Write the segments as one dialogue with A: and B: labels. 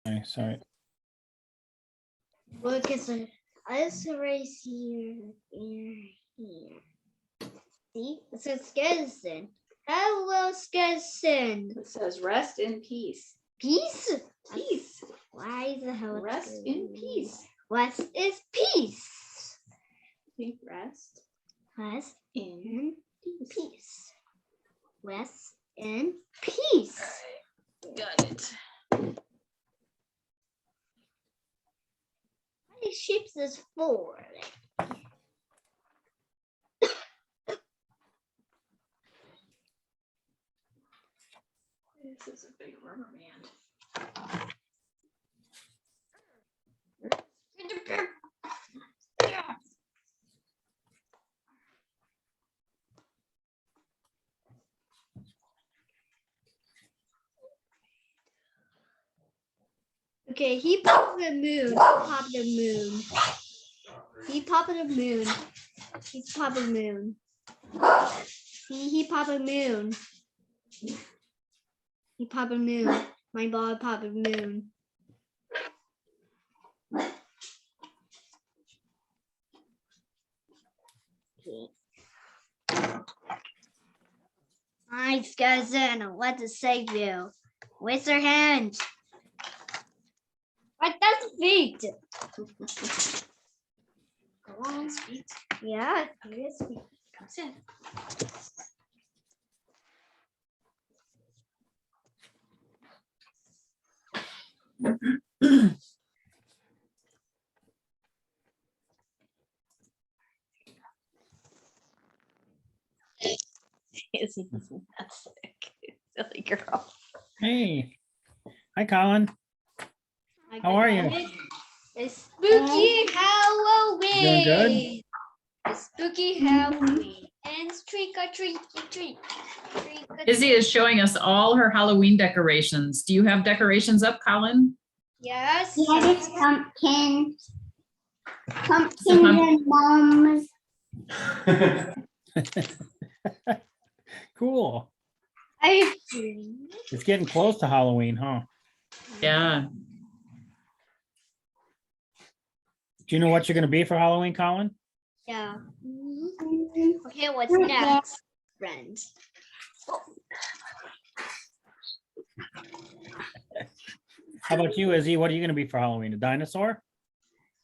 A: Okay, sorry.
B: Look, it's a race here. See, it says skeleton. Hello, skeleton.
C: It says rest in peace.
B: Peace?
C: Peace.
B: Why the hell?
C: Rest in peace.
B: Rest is peace.
C: Rest
B: Rest
C: in
B: in peace. Rest in peace.
C: Got it.
B: How many sheep is 4?
C: This is a big rubber band.
B: Okay, he popped the moon. He popped the moon. He popped the moon. He popped the moon. See, he popped the moon. He popped the moon. My ball popped the moon. Okay. Hi, cousin. I want to save you. Where's your hand? What does feet?
C: Go on, feet.
B: Yeah, it is feet.
C: Comes in. That's sick. Silly girl.
A: Hey. Hi, Colin. How are you?
B: It's spooky Halloween.
A: Doing good?
B: It's spooky Halloween. And it's trick or treat, treat.
D: Izzy is showing us all her Halloween decorations. Do you have decorations up, Colin?
B: Yes.
E: Yeah, it's pumpkins. Pumpkins and bombs.
A: Cool.
B: I
A: It's getting close to Halloween, huh?
D: Yeah.
A: Do you know what you're going to be for Halloween, Colin?
B: yeah. Okay, what's next, friends?
A: How about you, Izzy? What are you going to be for Halloween? A dinosaur?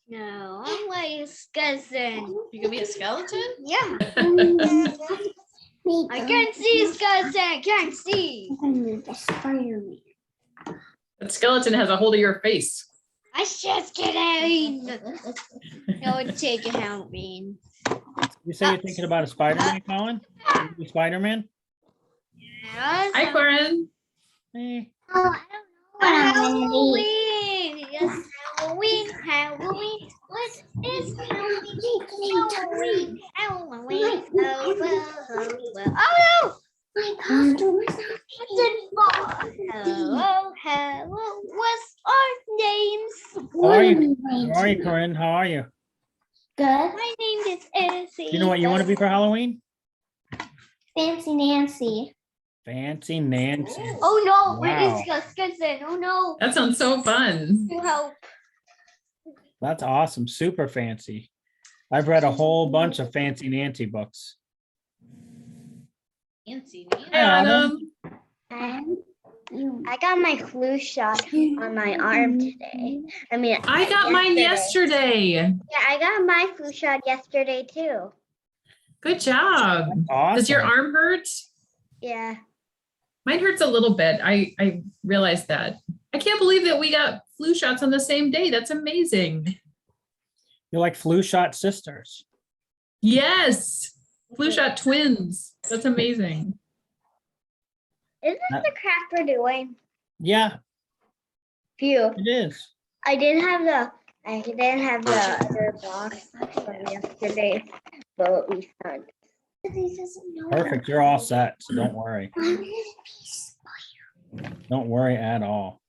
B: No, I'm like a skeleton.
C: You gonna be a skeleton?
B: Yeah.
E: Me
B: I
E: too.
B: can't see skeleton. I can't see.
E: I'm gonna be the Spider-Man.
D: That skeleton has a hold of your face.
B: I just kidding. No, take a Halloween.
A: You say you're thinking about a Spider-Man, Colin? You gonna be Spider-Man?
B: Yes.
D: Hi, Corin.
A: Hey.
E: Oh, I don't know what I'm gonna be.
B: Halloween. Yes, Halloween. Halloween. What is Halloween? Halloween. Halloween. Oh no!
E: My costume is not
B: Hello, hello. What's our names?
A: How are you? How are you, Corinne? How are you?
E: Good.
B: My name is Izzy.
A: Do you know what you want to be for Halloween?
E: Fancy Nancy.
A: Fancy Nancy.
B: Oh no, where
A: Wow.
B: is cousin? Oh no.
D: That sounds so fun.
B: To help.
A: That's awesome. Super fancy. I've read a whole bunch of Fancy Nancy books.
C: Nancy.
D: Hi, Adam.
E: You.
B: I got my flu shot on my arm today. I mean,
D: I got mine yesterday.
B: Yeah, I got my flu shot yesterday too.
D: Good job.
A: Awesome.
D: Does your arm hurt?
B: Yeah.
D: Mine hurts a little bit. I realized that. I can't believe that we got flu shots on the same day. That's amazing.
A: You're like flu shot sisters.
D: Yes. Flu shot twins. That's amazing.
B: Isn't that the craft we're doing?
A: Yeah,
B: Phew.
A: it is.
B: I didn't have the other box from yesterday, but we found it.
A: Perfect. You're all set. So don't worry. Don't worry at all.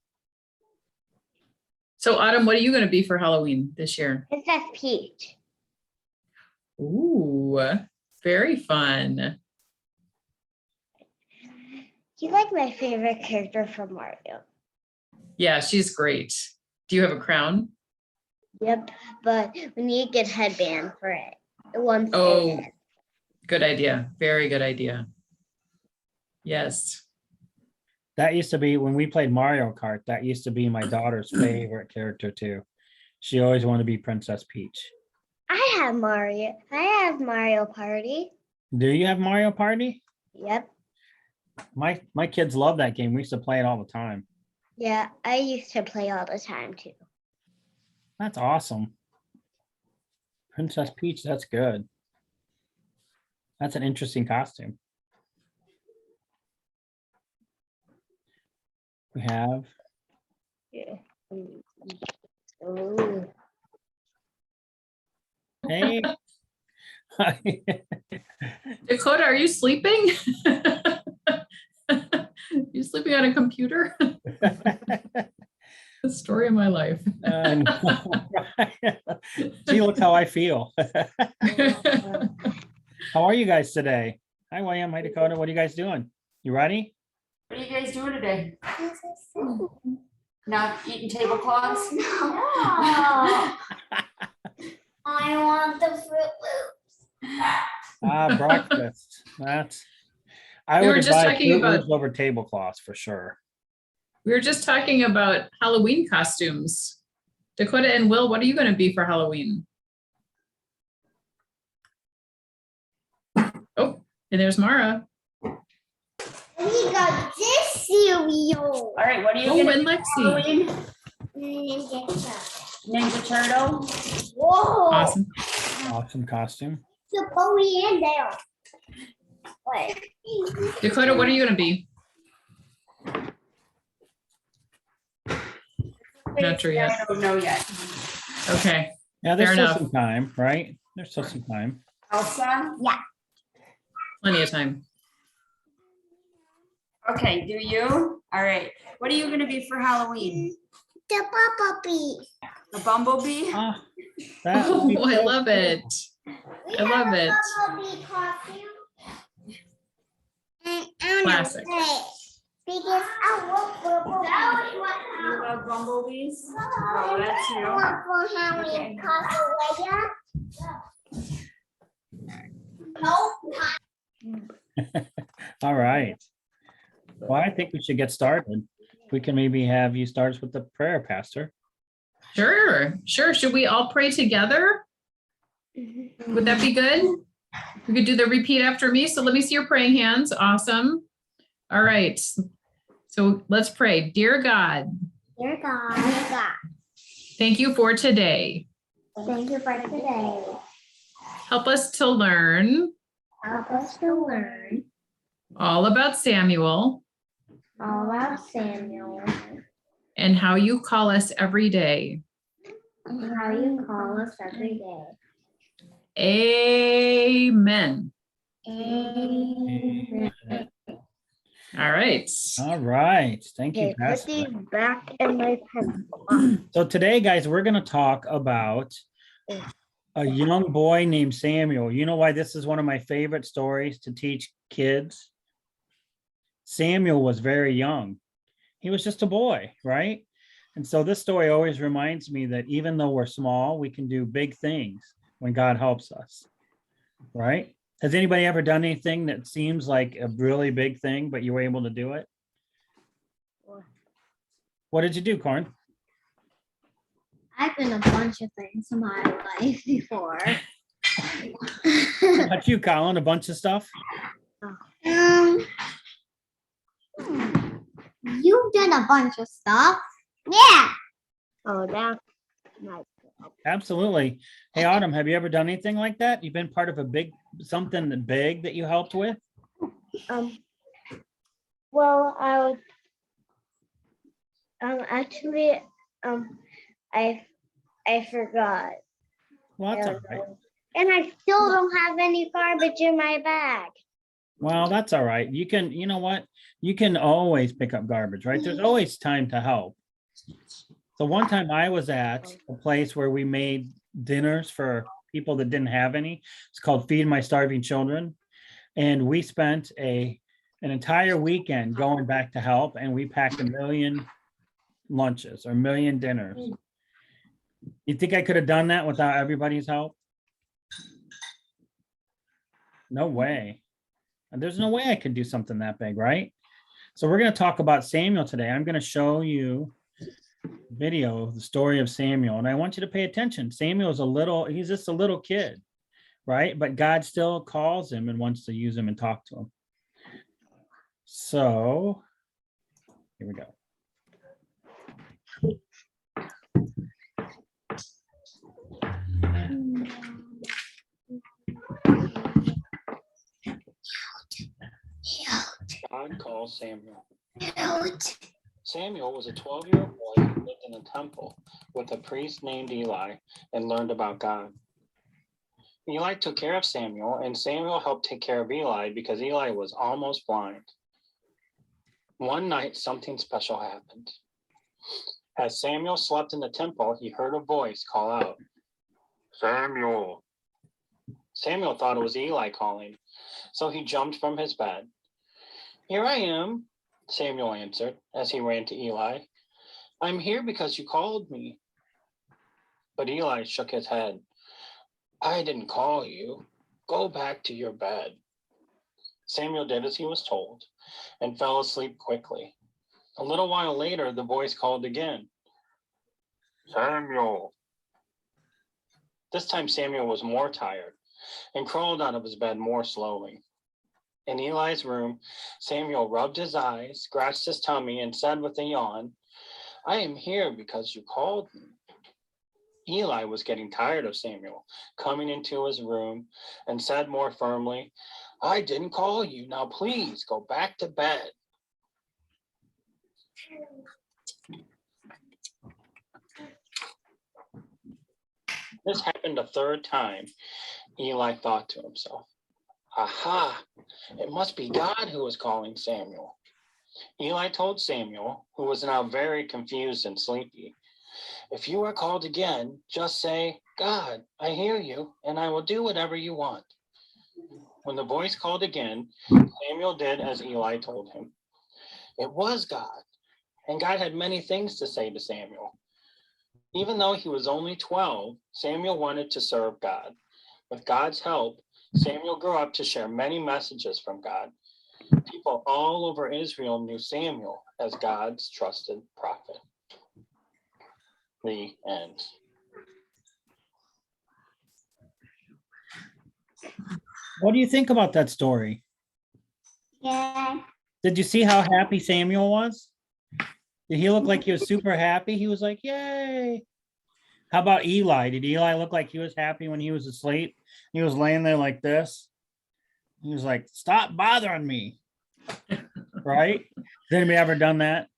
D: So Autumn, what are you going to be for Halloween this year?
B: Princess Peach.
D: Ooh, very fun.
B: He's like my favorite character from Mario.
D: Yeah, she's great. Do you have a crown?
B: Yep, but we need to get headband for it. One.
D: Oh, good idea. Very good idea. Yes.
A: That used to be when we played Mario Kart. That used to be my daughter's favorite character too. She always wanted to be Princess Peach.
B: I have Mario Party.
A: Do you have Mario Party?
B: Yep.
A: My kids love that game. We used to play it all the time.
B: Yeah, I used to play all the time too.
A: That's awesome. Princess Peach, that's good. That's an interesting costume. We have,
B: Yeah. Ooh.
A: hey.
D: Dakota, are you sleeping? You sleeping on a computer? The story of my life.
A: See, look how I feel. How are you guys today? Hi, William. Hi, Dakota. What are you guys doing? You ready?
C: What are you guys doing today? Not eating tablecloths?
E: No. I want the Fruit Loops.
A: Breakfast. That's. I
D: We were
A: would
D: just
A: buy
D: talking
A: Fruit
D: about-
A: Loops over tablecloths for sure.
D: We were just talking about Halloween costumes. Dakota and Will, what are you going to be for Halloween? Oh, and there's Mara.
E: We got this cereal.
C: All right, what are you
D: Oh,
C: gonna
D: and
C: do for
D: Lexi.
C: Halloween? Ninja Turtle?
E: Whoa.
D: Awesome.
A: Awesome costume.
E: So Bowie and Dale. What?
D: Dakota, what are you going to be? Not sure yet.
C: I don't know yet.
D: Okay.
A: Yeah, there's
D: Fair
A: still
D: enough.
A: some time, right? There's still some time.
C: Elsa?
D: Plenty of time.
C: Okay, do you? All right. What are you gonna be for Halloween?
E: The Bumblebee.
C: A bumblebee?
A: Ah, that would be
D: Oh, I
A: so
D: love
A: cool.
D: it.
E: We
D: I love
E: have a
D: it.
E: Bumblebee costume. And I don't
D: Classic.
E: know what. Because I want Bumblebee.
C: You love bumblebees? Oh, that's
E: I
C: you.
E: want for Halloween costume. No.
A: All right. Well, I think we should get started. We can maybe have you start us with the prayer, Pastor.
D: Sure. Should we all pray together? Would that be good? We could do the repeat after me. So let me see your praying hands. Awesome. All right. So let's pray. Dear God,
E: Dear God,
D: thank you for today.
E: thank you for today.
D: Help us to learn
E: Help us to learn
D: all about Samuel
E: all about Samuel
D: and how you call us every day.
E: and how you call us every day.
D: Amen.
E: Amen.
D: All right.
A: All right. Thank you,
B: Okay, put
A: Pastor.
B: these back in my pencil.
A: So today, guys, we're going to talk about a young boy named Samuel. You know why this is one of my favorite stories to teach kids? Samuel was very young. He was just a boy, right? And so this story always reminds me that even though we're small, we can do big things when God helps us, right? Has anybody ever done anything that seems like a really big thing, but you were able to do it? What did you do, Corn?
E: I've done a bunch of things in my life before.
A: How about you, Colin? A bunch of stuff?
E: You've done a bunch of stuff. Yeah.
B: Oh, that's nice.
A: Absolutely. Hey, Autumn, have you ever done anything like that? You've been part of a big, something big that you helped with?
B: Well, I was actually I forgot.
A: Well, that's all right.
B: And I still don't have any garbage in my bag.
A: Well, that's all right. You can, you know what? You can always pick up garbage, right? There's always time to help. So one time I was at a place where we made dinners for people that didn't have any. It's called Feed My Starving Children. And we spent an entire weekend going back to help, and we packed 1 million lunches or a million dinners. You think I could have done that without everybody's help? No way. There's no way I could do something that big, right? So we're going to talk about Samuel today. I'm going to show you video of the story of Samuel, and I want you to pay attention. Samuel is he's just a little kid, right? But God still calls him and wants to use him and talk to him. So here we go. God calls Samuel. Samuel was a 12-year-old boy who lived in a temple with a priest named Eli and learned about God. Eli took care of Samuel, and Samuel helped take care of Eli because Eli was almost blind. One night, something special happened. As Samuel slept in the temple, he heard a voice call out, "Samuel." Samuel thought it was Eli calling, so he jumped from his bed. "Here I am," Samuel answered as he ran to Eli. "I'm here because you called me." But Eli shook his head. "I didn't call you. Go back to your bed." Samuel did as he was told and fell asleep quickly. A little while later, the voice called again, "Samuel." This time Samuel was more tired and crawled out of his bed more slowly. In Eli's room, Samuel rubbed his eyes, scratched his tummy, and said with a yawn, "I am here because you called me." Eli was getting tired of Samuel coming into his room and said more firmly, "I didn't call you. Now please go back to bed." This happened a third time. Eli thought to himself, "Aha, it must be God who is calling Samuel." Eli told Samuel, who was now very confused and sleepy, "If you are called again, just say, 'God, I hear you, and I will do whatever you want.'" When the voice called again, Samuel did as Eli told him. It was God, and God had many things to say to Samuel. Even though he was only 12, Samuel wanted to serve God. With God's help, Samuel grew up to share many messages from God. People all over Israel knew Samuel as God's trusted prophet. The end. What do you think about that story?
B: Yeah.
A: Did you see how happy Samuel was? Did he look like he was super happy? He was like, "Yay." How about Eli? Did Eli look like he was happy when he was asleep? He was laying there like this. He was like, "Stop bothering me." Right? Has anybody ever done that?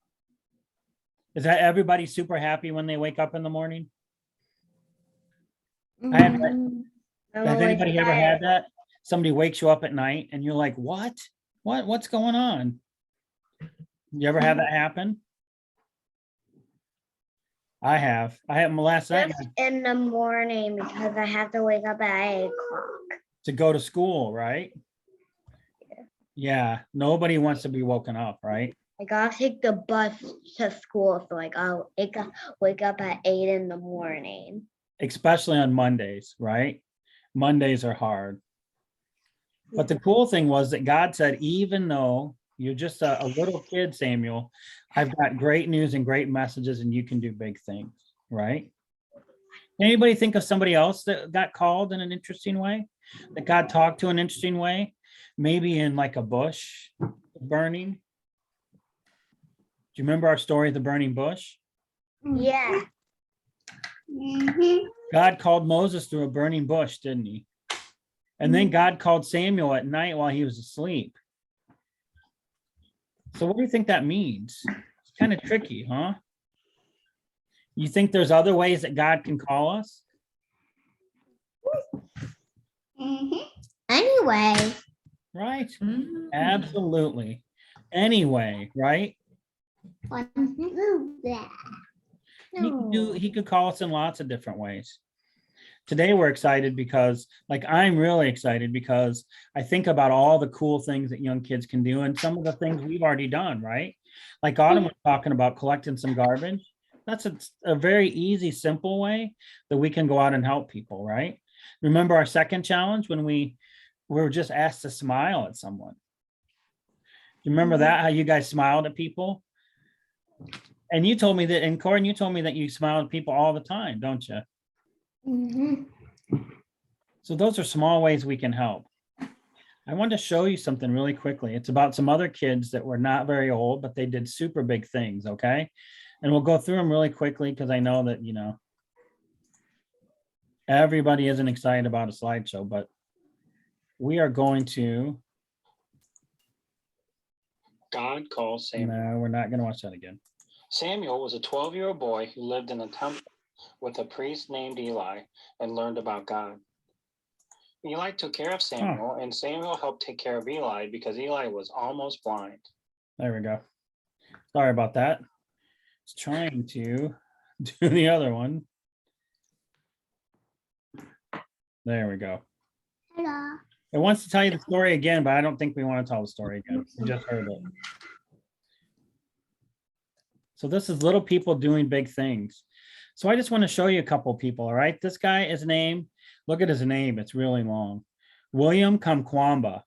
A: Is that everybody super happy when they wake up in the morning? Has anybody ever had that? Somebody wakes you up at night and you're like, what's going on? You ever have that happen? I have last night
E: Just in the morning because I have to wake up at 8 o'clock.
A: to go to school, right? Yeah, nobody wants to be woken up, right?
E: I gotta take the bus to school, so like I'll wake up at 8 in the morning.
A: Especially on Mondays, right? Mondays are hard. But the cool thing was that God said, even though you're just a little kid, Samuel, I've got great news and great messages, and you can do big things, right? Anybody think of somebody else that got called in an interesting way? That God talked to in an interesting way? Maybe in like a bush burning? Do you remember our story of the burning bush?
E: Yeah.
A: God called Moses through a burning bush, didn't he? And then God called Samuel at night while he was asleep. So what do you think that means? It's kind of tricky, huh? You think there's other ways that God can call us?
E: Anyway.
A: Right? Absolutely. Anyway, right? He could call us in lots of different ways. Today we're excited because, like, I'm really excited because I think about all the cool things that young kids can do and some of the things we've already done, right? Like Autumn was talking about collecting some garbage. That's a very easy, simple way that we can go out and help people, right? Remember our second challenge when we were just asked to smile at someone? You remember that, how you guys smiled at people? And you told me that, and Corin, you told me that you smile at people all the time, don't you?
B: Mhm.
A: So those are small ways we can help. I wanted to show you something really quickly. It's about some other kids that were not very old, but they did super big things, okay? And we'll go through them really quickly because I know that, everybody isn't excited about a slideshow, but we are going to. God calls Samuel. No, we're not going to watch that again. Samuel was a 12-year-old boy who lived in a temple with a priest named Eli and learned about God. Eli took care of Samuel, and Samuel helped take care of Eli because Eli was almost blind. There we go. Sorry about that. It's trying to do the other one. There we go.
B: Hello.
A: It wants to tell you the story again, but I don't think we want to tell the story again. We just heard it. So this is little people doing big things. So I just want to show you a couple people, all right? This guy is named, look at his name, it's really long. William Kamkwamba,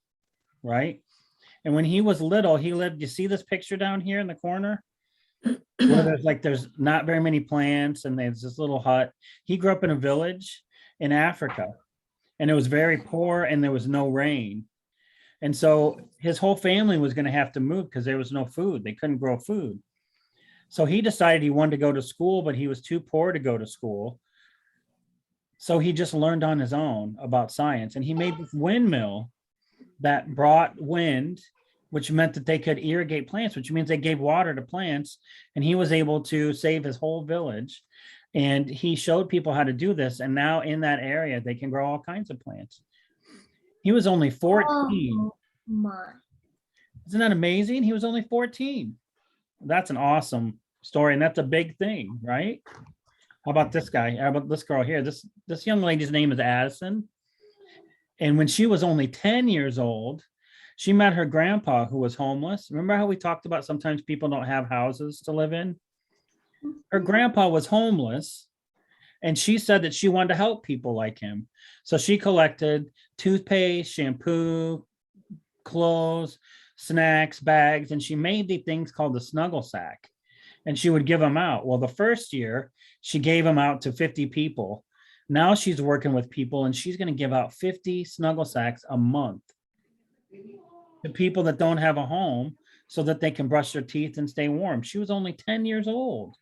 A: right? And when he was little, he lived, you see this picture down here in the corner? Where there's not very many plants and there's this little hut. He grew up in a village in Africa and it was very poor and there was no rain. And so his whole family was going to have to move because there was no food. They couldn't grow food. So he decided he wanted to go to school, but he was too poor to go to school. So he just learned on his own about science. And he made this windmill that brought wind, which meant that they could irrigate plants, which means they gave water to plants. And he was able to save his whole village. And he showed people how to do this. And now in that area, they can grow all kinds of plants. He was only 14.
E: Oh, my.
A: Isn't that amazing? He was only 14. That's an awesome story. And that's a big thing, right? How about this guy? How about this girl here? This young lady's name is Addison. And when she was only 10 years old, she met her grandpa who was homeless. Remember how we talked about sometimes people don't have houses to live in? Her grandpa was homeless. And she said that she wanted to help people like him. So she collected toothpaste, shampoo, clothes, snacks, bags, and she made these things called the snuggle sack. And she would give them out. Well, the first year, she gave them out to 50 people. Now she's working with people and she's going to give out 50 snuggle sacks a month to people that don't have a home so that they can brush their teeth and stay warm. She was only 10 years old.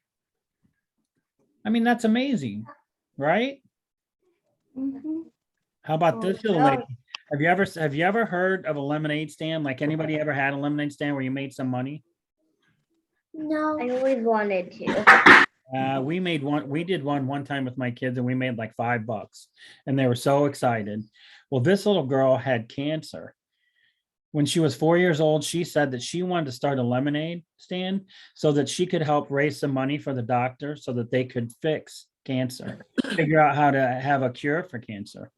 A: I mean, that's amazing, right?
B: Mhm.
A: How about this little lady? Have you ever heard of a lemonade stand? Like anybody ever had a lemonade stand where you made some money?
B: No.
E: I always wanted to.
A: We did one time with my kids and we made like $5 and they were so excited. Well, this little girl had cancer. When she was 4 years old, she said that she wanted to start a lemonade stand so that she could help raise some money for the doctor so that they could fix cancer, figure out how to have a cure for cancer.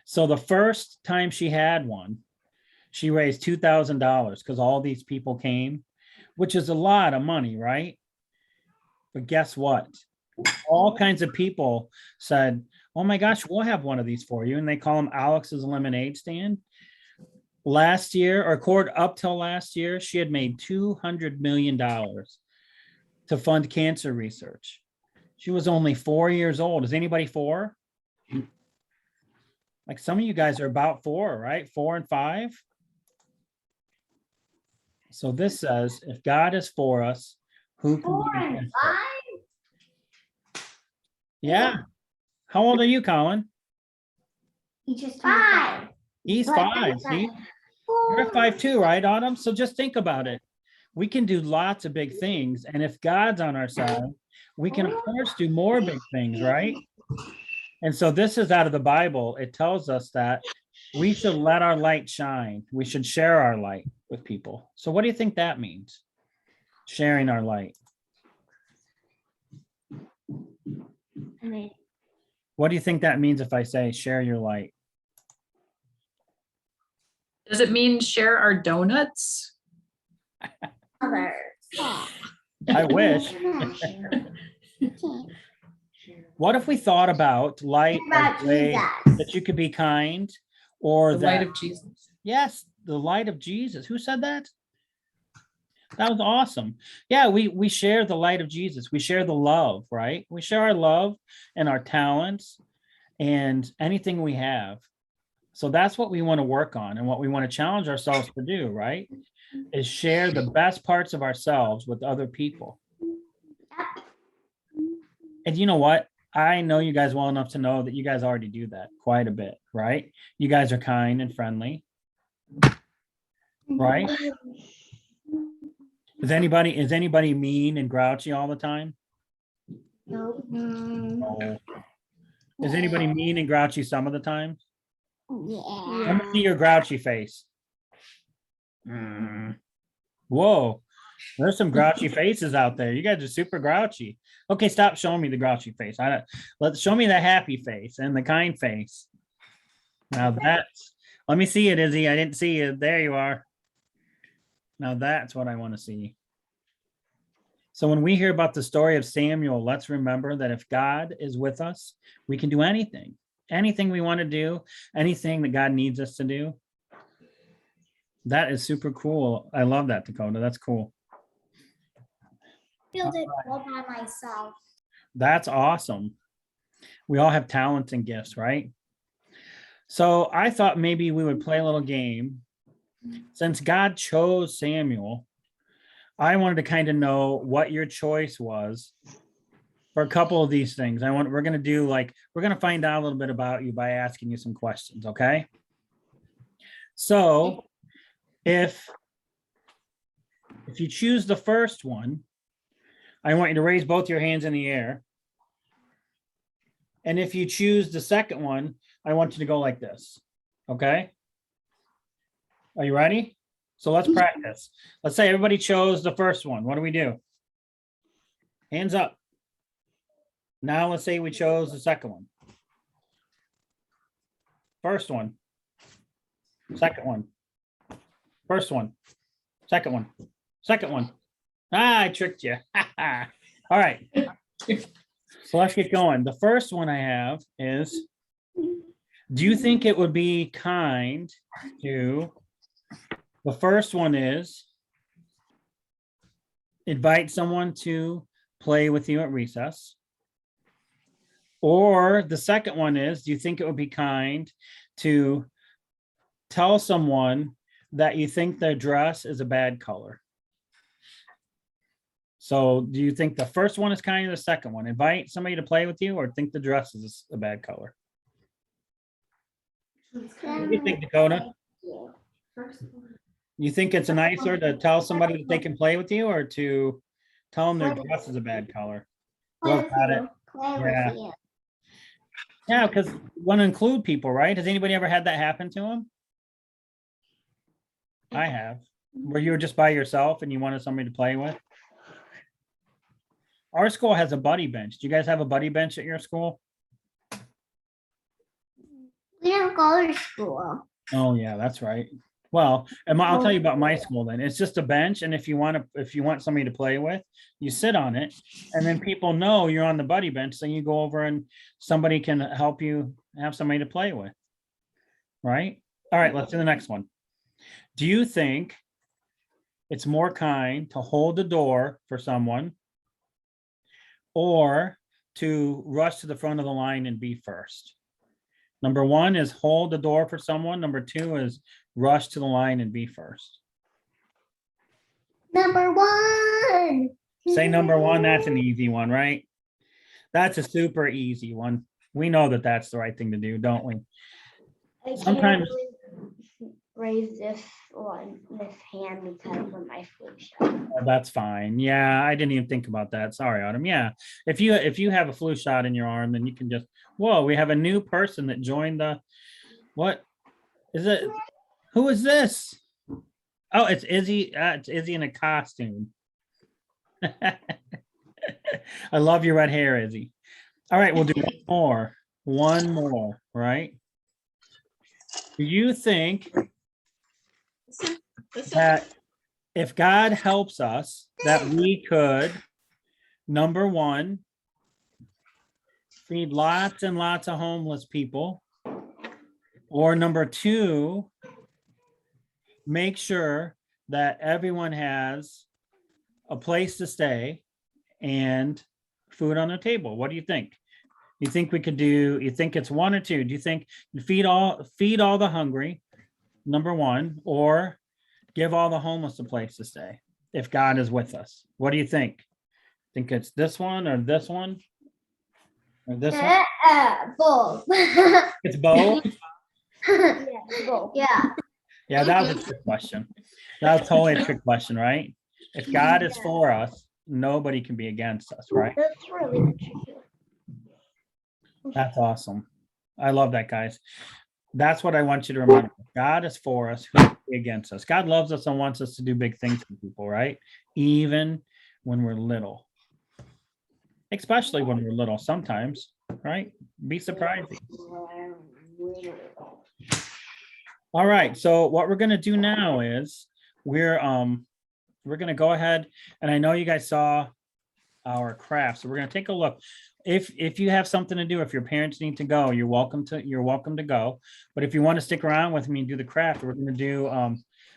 A: So the first time she had one, she raised $2,000 because all these people came, which is a lot of money, right? But guess what? All kinds of people said, oh my gosh, we'll have one of these for you. And they call them Alex's Lemonade Stand. Last year, or up till last year, she had made $200 million to fund cancer research. She was only 4 years old. Is anybody 4? Like some of you guys are about 4, right? 4 and 5. So this says, if God is for us, who can be against us? Yeah. How old are you, Colin?
B: He's just 5.
A: He's 5. See? You're 5 too, right, Autumn? So just think about it. We can do lots of big things. And if God's on our side, we can, of course, do more big things, right? And so this is out of the Bible. It tells us that we should let our light shine. We should share our light with people. So what do you think that means? Sharing our light. What do you think that means if I say share your light?
D: Does it mean share our donuts?
B: Others.
A: I wish. What if we thought about light as a way that you could be kind, or
D: The light
A: that,
D: of Jesus.
A: yes, the light of Jesus. Who said that? That was awesome. Yeah, we share the light of Jesus. We share the love, right? We share our love and our talents and anything we have. So that's what we want to work on and what we want to challenge ourselves to do, right? Is share the best parts of ourselves with other people. And you know what? I know you guys well enough to know that you guys already do that quite a bit, right? You guys are kind and friendly, right? Is anybody mean and grouchy all the time? No. Is anybody mean and grouchy some of the time? Let me see your grouchy face. Whoa, there's some grouchy faces out there. You guys are super grouchy. Okay, stop showing me the grouchy face. Let's show me the happy face and the kind face. Now let me see it, Izzy. I didn't see it. There you are. Now that's what I want to see. So when we hear about the story of Samuel, let's remember that if God is with us, we can do anything we want to do, anything that God needs us to do. That is super cool. I love that, Dakota. That's cool.
E: Build it all by myself.
A: That's awesome. We all have talents and gifts, right? So I thought maybe we would play a little game. Since God chose Samuel, I wanted to kind of know what your choice was for a couple of these things. We're going to find out a little bit about you by asking you some questions, okay? So if you choose the first one, I want you to raise both your hands in the air. And if you choose the second one, I want you to go like this, okay? Are you ready? So let's practice. Let's say everybody chose the first one. What do we do? Hands up. Now let's say we chose the second one. First one. Second one. First one. Second one. Second one. Ah, I tricked you. All right. So let's get going. The first one I have is, do you think it would be kind to, the first one is, invite someone to play with you at recess? Or the second one is, do you think it would be kind to tell someone that you think their dress is a bad color? So do you think the first one is kind of the second one? Invite somebody to play with you or think the dress is a bad color? What do you think, Dakota? You think it's nicer to tell somebody that they can play with you or to tell them their dress is a bad color? Look at it. Yeah. Yeah, because you want to include people, right? Has anybody ever had that happen to them? I have. Where you were just by yourself and you wanted somebody to play with? Our school has a buddy bench. Do you guys have a buddy bench at your school?
E: We don't go to school.
A: Oh yeah, that's right. Well, I'll tell you about my school then. It's just a bench, and if you want somebody to play with, you sit on it, and then people know you're on the buddy bench, so you go over and somebody can help you have somebody to play with. Right? All right, let's do the next one. Do you think it's more kind to hold the door for someone or to rush to the front of the line and be first? Number one is hold the door for someone. Number two is rush to the line and be first.
E: Number one.
A: Say number one. That's an easy one, right? That's a super easy one. We know that that's the right thing to do, don't we? Sometimes
E: Raise this hand because of my flu shot.
A: that's fine. Yeah, I didn't even think about that. Sorry, Autumn. Yeah, if you have a flu shot in your arm, then you can just. Whoa, we have a new person that joined the. What is it? Who is this? Oh, it's Izzy. It's Izzy in a costume. I love your red hair, Izzy. All right, we'll do one more, right? Do you think that if God helps us, that we could, number one, feed lots and lots of homeless people. Or number two, make sure that everyone has a place to stay and food on their table. What do you think? You think we could do, you think it's one or two? Do you think feed all the hungry, number one, or give all the homeless a place to stay if God is with us? What do you think? Think it's this one or this one? Or this one?
E: Both.
A: It's both?
E: Yeah, both. Yeah.
A: Yeah, that was a trick question. That was totally a trick question, right? If God is for us, nobody can be against us, right?
E: That's really tricky.
A: That's awesome. I love that, guys. That's what I want you to remember. God is for us, who can be against us? God loves us and wants us to do big things for people, right? Even when we're little. Especially when we're little sometimes, right? Be surprising. All right, so what we're gonna do now is we're gonna go ahead, and I know you guys saw our craft, so we're gonna take a look. If you have something to do, if your parents need to go, you're welcome to go. But if you want to stick around with me and do the craft, we're gonna do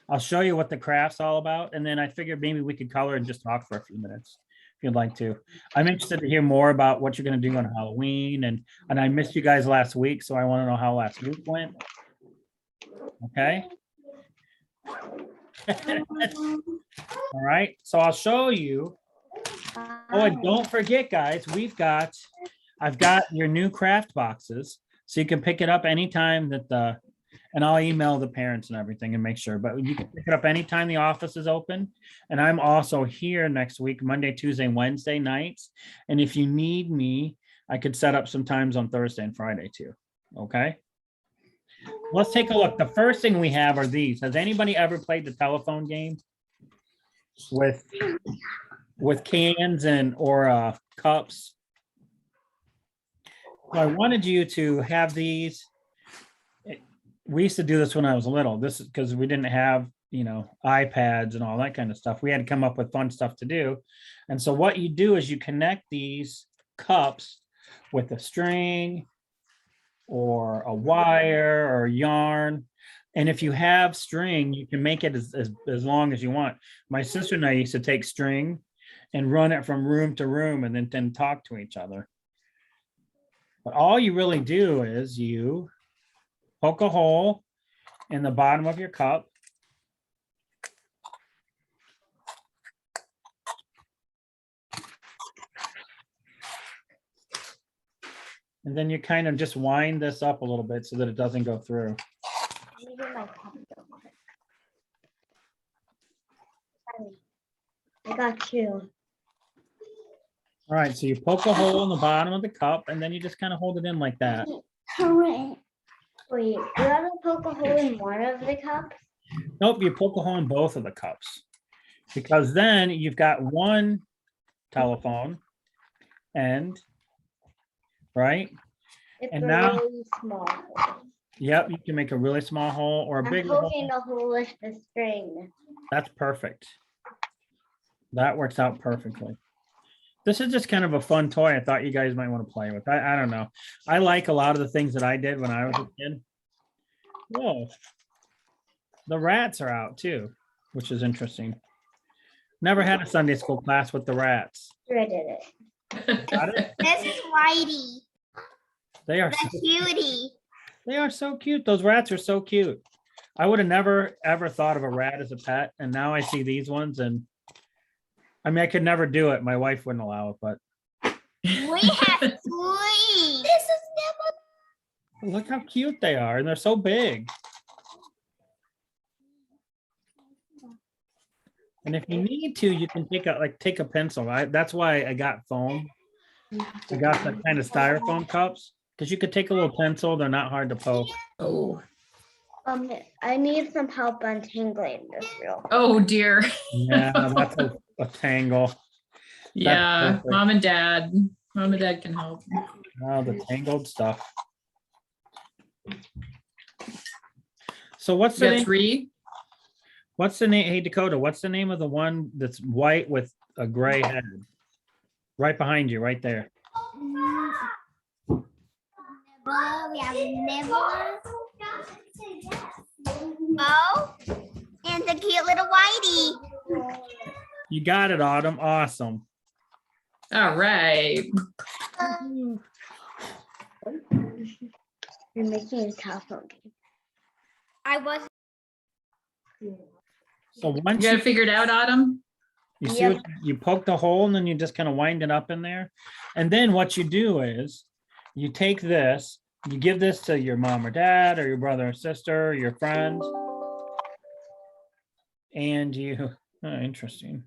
A: I'll show you what the craft's all about, and then I figured maybe we could color and just talk for a few minutes if you'd like to. I'm interested to hear more about what you're gonna do on Halloween, and I missed you guys last week, so I want to know how last week went. Okay. All right, so I'll show you. Oh, and don't forget, guys, I've got your new craft boxes, so you can pick it up anytime that and I'll email the parents and everything and make sure, but you can pick it up anytime the office is open. And I'm also here next week, Monday, Tuesday, Wednesday nights. And if you need me, I could set up some times on Thursday and Friday too. Okay. Let's take a look. The first thing we have are these. Has anybody ever played the telephone game with cans or cups? So I wanted you to have these. We used to do this when I was little. This is because we didn't have, iPads and all that kind of stuff. We had to come up with fun stuff to do. And so what you do is you connect these cups with a string or a wire or yarn. And if you have string, you can make it as long as you want. My sister and I used to take string and run it from room to room and then talk to each other. But all you really do is you poke a hole in the bottom of your cup. And then you kind of just wind this up a little bit so that it doesn't go through.
E: I got you.
A: All right, so you poke a hole in the bottom of the cup and then you just kind of hold it in like that.
E: Correct. Wait, you have to poke a hole in one of the cups?
A: Nope, you poke a hole in both of the cups. Because then you've got one telephone end, right?
E: It's
A: And
E: a
A: now-
E: really small hole.
A: Yep, you can make a really small hole or a
E: I'm
A: bigger hole.
E: poking the hole with the string.
A: That's perfect. That works out perfectly. This is just kind of a fun toy I thought you guys might want to play with. I don't know. I like a lot of the things that I did when I was a kid. Whoa. The rats are out too, which is interesting. Never had a Sunday school class with the rats.
E: Sure, I did it.
A: Got it?
B: This is Whitey,
A: They are
B: the cutie.
A: they are so cute. Those rats are so cute. I would have never ever thought of a rat as a pet, and now I see these ones, and I mean I could never do it. My wife wouldn't allow it, but
B: We have three. This is never.
A: look how cute they are, and they're so big. And if you need to, you can take a pencil. That's why I got foam. I got the kind of styrofoam cups because you could take a little pencil. They're not hard to poke.
D: Oh,
E: I need some help untangling this real.
D: oh dear.
A: Yeah, that's a tangle.
D: Yeah,
A: perfect.
D: mom and dad can help.
A: Oh, the tangled stuff. So what's
D: You
A: the
D: got three?
A: What's the name? Hey, Dakota, what's the name of the one that's white with a gray head? Right behind you, right there.
B: Nibble, we have Nibble. Oh, and the cute little whitey.
A: You got it, Autumn. Awesome.
D: All right.
E: You're making a telephone game.
B: I was.
A: So
D: You
A: once
D: got
A: you,
D: it figured out, Autumn?
A: you see, what, you poke the hole and then you just kind of wind it up in there. And then what you do is you take this, you give this to your mom or dad or your brother or sister or your friend. And you, interesting.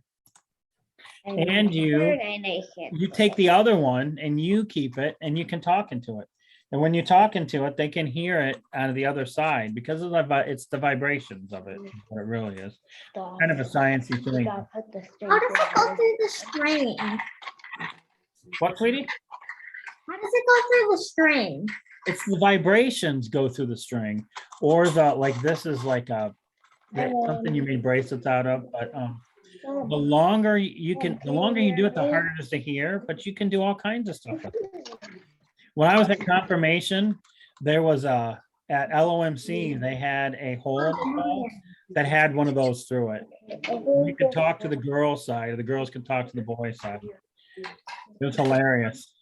A: And you take the other one and you keep it and you can talk into it. And when you talk into it, they can hear it out of the other side because of it's the vibrations of it. What it really is. Kind of a sciencey thing.
B: How does it go through the string?
A: What, sweetie?
B: How does it go through the string?
A: It's the vibrations go through the string, or the like. This is like something you made bracelets out of. But the longer you do it, the harder it is to hear. But you can do all kinds of stuff with it. When I was at confirmation, there was at LOMC, they had a hole in the wall that had one of those through it. You could talk to the girls' side, or the girls could talk to the boys' side. It was hilarious.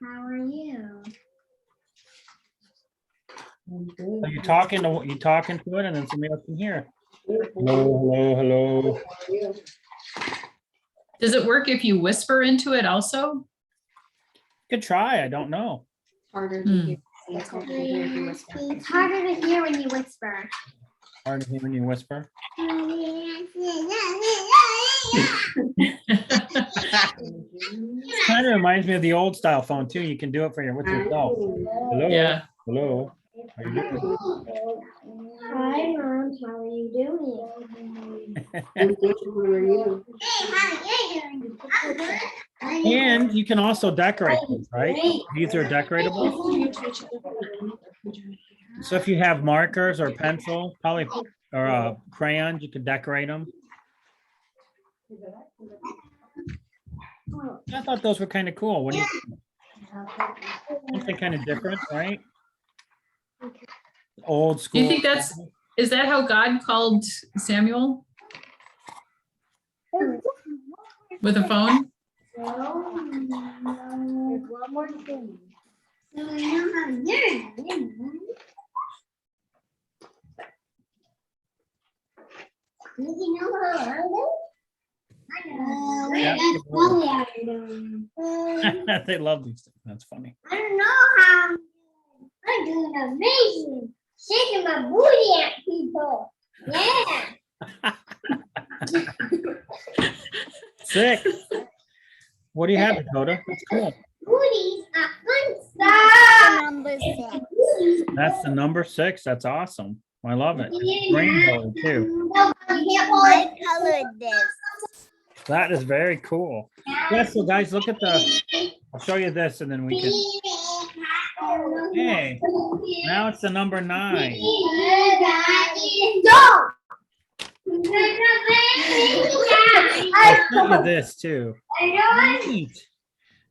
B: How are you?
A: So you're talking to it, and then somebody else can hear. Hello, hello, hello.
D: Does it work if you whisper into it also?
A: Could try. I don't know.
C: Harder to hear. It's harder to hear if you whisper.
B: It's harder to hear when you whisper.
A: Hard to hear when you whisper. Kind of reminds me of the old style phone too. You can do it with yourself. Hello.
D: Yeah.
A: Hello. How you doing?
B: Hi, Mom. How are you doing?
A: And you can also decorate these, right? These are decoratable. So if you have markers or pencil, probably or crayons, you could decorate them. I thought those were kind of cool. What do you think? Something kind of different, right? Old school.
D: Do you think is that how God called Samuel? With a phone?
B: There's one more thing.
A: They love these things. That's funny.
B: I don't know how I'm doing amazing. Shaking my booty at people. Yeah.
A: Sick. What do you have, Dakota? That's cool.
B: Booties are fun stuff. Number 6.
A: That's the number 6. That's awesome. I love it. Rainbow too.
B: I colored this.
A: That is very cool. Yeah, so guys, look at I'll show you this and then we can. Hey, now it's the number 9. I'll show you this too. Neat.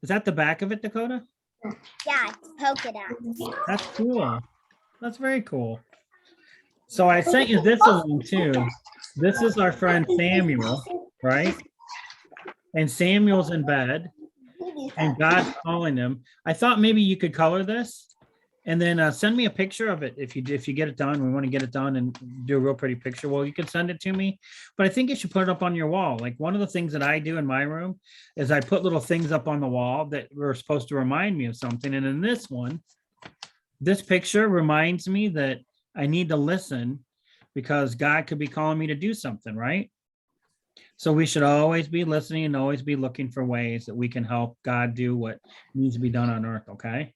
A: Is that the back of it, Dakota?
B: Yeah, it's polka dots.
A: That's cool. That's very cool. So I sent you this one too. This is our friend Samuel, right? And Samuel's in bed and God's calling him. I thought maybe you could color this and then send me a picture of it. If you get it done, we want to get it done and do a real pretty picture. Well, you can send it to me, but I think you should put it up on your wall. Like one of the things that I do in my room is I put little things up on the wall that were supposed to remind me of something. And in this one, this picture reminds me that I need to listen because God could be calling me to do something, right? So we should always be listening and always be looking for ways that we can help God do what needs to be done on earth, okay?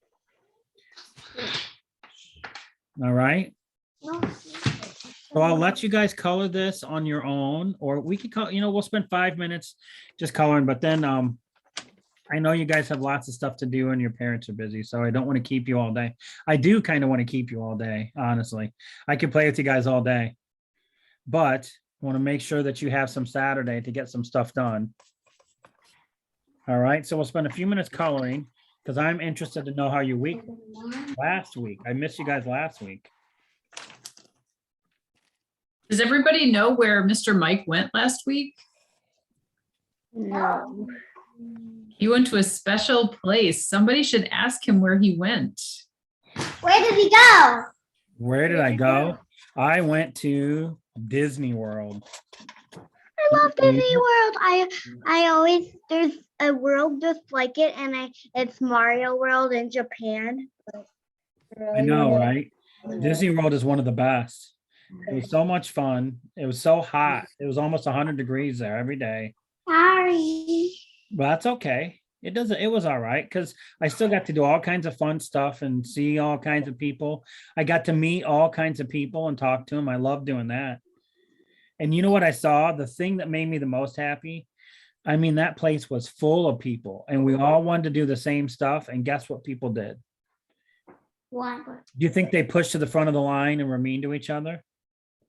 A: All right. So I'll let you guys color this on your own, or we could color, we'll spend 5 minutes just coloring, but then I know you guys have lots of stuff to do and your parents are busy, so I don't want to keep you all day. I do kind of want to keep you all day, honestly. I could play with you guys all day, but Want to make sure that you have some Saturday to get some stuff done. All right, so we'll spend a few minutes coloring because I'm interested to know how your week last week. I missed you guys last week.
D: Does everybody know where Mr. Mike went last week?
E: No.
D: He went to a special place. Somebody should ask him where he went.
B: Where did he go?
A: Where did I go? I went to Disney World.
E: I love Disney World. I always there's a world just like it, and it's Mario World in Japan.
A: I know, right? Disney World is one of the best. It was so much fun. It was so hot. It was almost 100 degrees there every day.
B: Sorry.
A: But that's okay. It was all right because I still got to do all kinds of fun stuff and see all kinds of people. I got to meet all kinds of people and talk to them. I love doing that. And you know what I saw? The thing that made me the most happy. I mean, that place was full of people and we all wanted to do the same stuff. And guess what people did?
B: What?
A: Do you think they pushed to the front of the line and were mean to each other?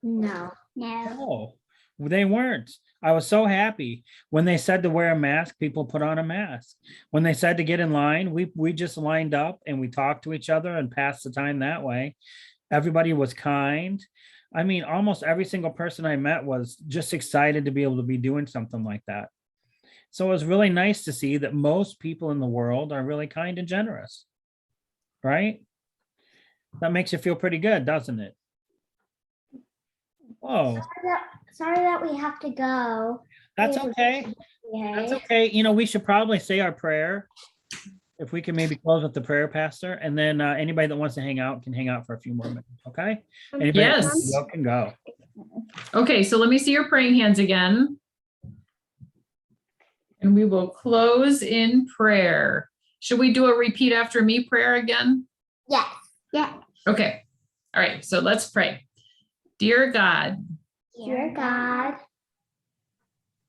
E: No.
B: No.
A: No, they weren't. I was so happy. When they said to wear a mask, people put on a mask. When they said to get in line, we just lined up and we talked to each other and passed the time that way. Everybody was kind. I mean, almost every single person I met was just excited to be able to be doing something like that. So it was really nice to see that most people in the world are really kind and generous, right? That makes you feel pretty good, doesn't it? Whoa,
B: Sorry that we have to go.
A: that's okay. That's okay. You know, we should probably say our prayer. If we can maybe close with the prayer, Pastor, and then anybody that wants to hang out can hang out for a few more minutes, okay? Anybody that wants to
D: Yes.
A: go can go.
D: Okay, so let me see your praying hands again. And we will close in prayer. Should we do a repeat after me prayer again?
B: Yes. Yeah.
D: Okay. All right, so let's pray. Dear God,
B: Dear God,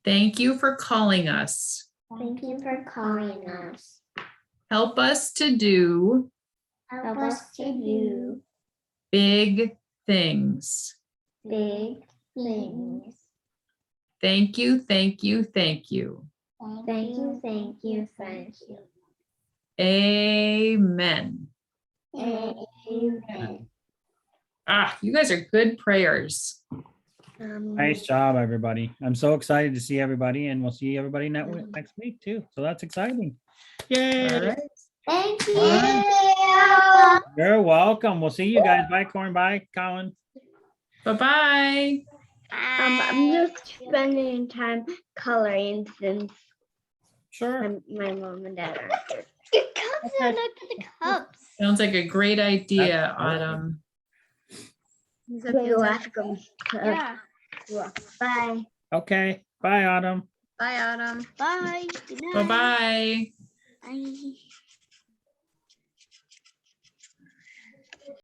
D: thank you for calling us.
B: thank you for calling us.
D: Help us to do
B: Help us to do
D: big things.
B: big things.
D: Thank you, thank you, thank you.
B: Thank you, thank you, thank you.
D: Amen.
B: Amen.
D: Ah, you guys are good prayers.
A: Nice job, everybody. I'm so excited to see everybody, and we'll see everybody next week too. So that's exciting. Yay.
D: All right.
B: Thank you.
A: You're welcome. We'll see you guys. Bye, Corn. Bye, Colin.
D: Bye-bye.
E: I'm just spending time coloring since
A: Sure.
E: my mom and dad are here.
B: The cups are look at the cups.
D: Sounds like a great idea,
A: That's cool.
D: Autumn.
E: You'll ask them.
B: Yeah.
E: Bye.
A: Okay. Bye, Autumn.
B: Bye, Autumn. Bye. Good night.
D: Bye-bye.
B: Bye.